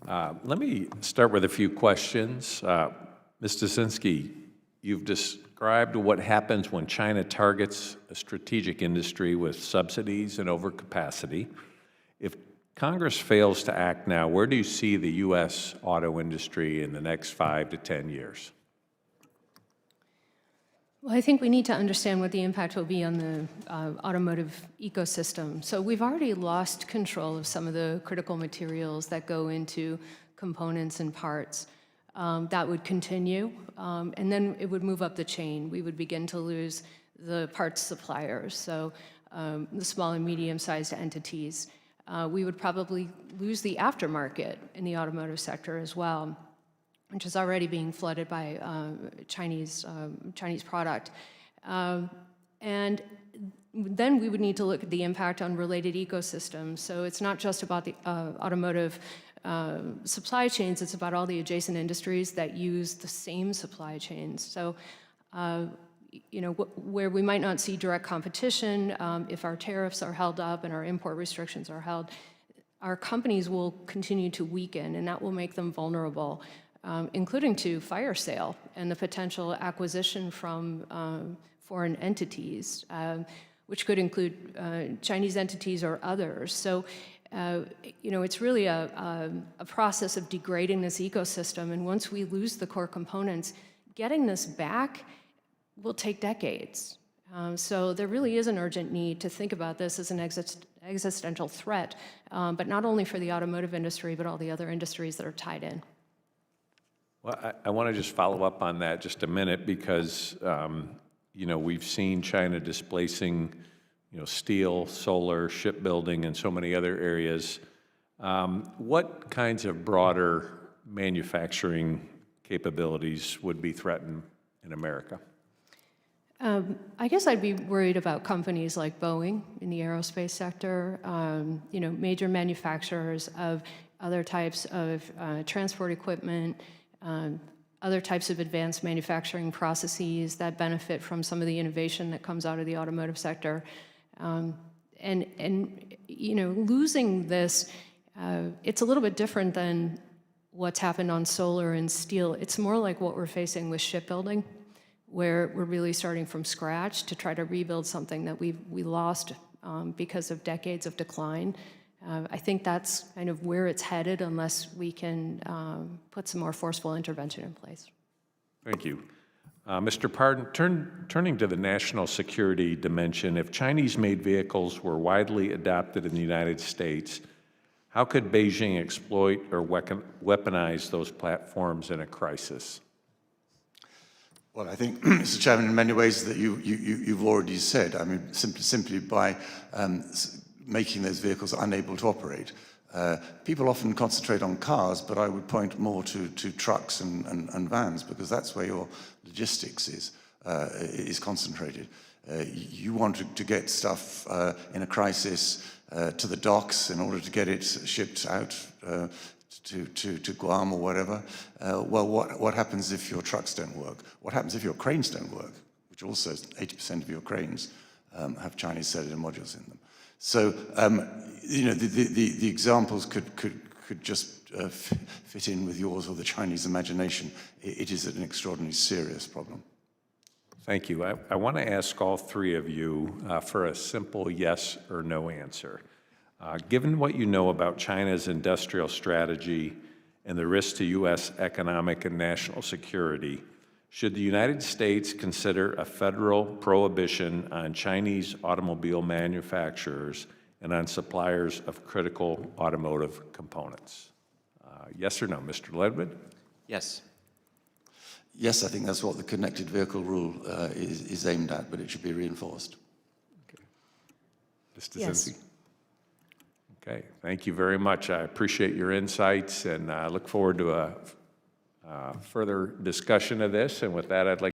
Let me start with a few questions. Ms. Dezenski, you've described what happens when China targets a strategic industry with subsidies and overcapacity. If Congress fails to act now, where do you see the U.S. auto industry in the next 5 to 10 years? Well, I think we need to understand what the impact will be on the automotive ecosystem. So we've already lost control of some of the critical materials that go into components and parts. That would continue, and then it would move up the chain. We would begin to lose the parts suppliers, so the small and medium-sized entities. We would probably lose the aftermarket in the automotive sector as well, which is already being flooded by Chinese product. And then we would need to look at the impact on related ecosystems. So it's not just about the automotive supply chains, it's about all the adjacent industries that use the same supply chains. So, where we might not see direct competition, if our tariffs are held up and our import restrictions are held, our companies will continue to weaken, and that will make them vulnerable, including to fire sale and the potential acquisition from foreign entities, which could include Chinese entities or others. So, it's really a process of degrading this ecosystem, and once we lose the core components, getting this back will take decades. So there really is an urgent need to think about this as an existential threat, but not only for the automotive industry, but all the other industries that are tied in. Well, I want to just follow up on that just a minute because, we've seen China displacing, steel, solar, shipbuilding, and so many other areas. What kinds of broader manufacturing capabilities would be threatened in America? I guess I'd be worried about companies like Boeing in the aerospace sector, major manufacturers of other types of transport equipment, other types of advanced manufacturing processes that benefit from some of the innovation that comes out of the automotive sector. Losing this, it's a little bit different than what's happened on solar and steel. It's more like what we're facing with shipbuilding, where we're really starting from scratch to try to rebuild something that we lost because of decades of decline. I think that's kind of where it's headed unless we can put some more forceful intervention in place. Thank you. Mr. Pardon, turning to the national security dimension, if Chinese-made vehicles were widely adopted in the United States, how could Beijing exploit or weaponize those platforms in a crisis? Well, I think, Mr. Chairman, in many ways that you've already said. I mean, simply by making those vehicles unable to operate. People often concentrate on cars, but I would point more to trucks and vans, because that's where your logistics is concentrated. You want to get stuff in a crisis to the docks in order to get it shipped out to Guam or whatever. Well, what happens if your trucks don't work? What happens if your cranes don't work? Which also 80% of your cranes have Chinese cellular modules in them. So, the examples could just fit in with yours or the Chinese imagination. It is an extraordinarily serious problem. Thank you. I want to ask all three of you for a simple yes or no answer. Given what you know about China's industrial strategy and the risk to U.S. economic and national security, should the United States consider a federal prohibition on Chinese automobile manufacturers and on suppliers of critical automotive components? Yes or no? Mr. Ledwood? Yes. Yes, I think that's what the connected vehicle rule is aimed at, but it should be reinforced. Okay. Ms. Dezenski? Yes. Okay, thank you very much. I appreciate your insights, and I look forward to a further discussion of this. And with that, I'd like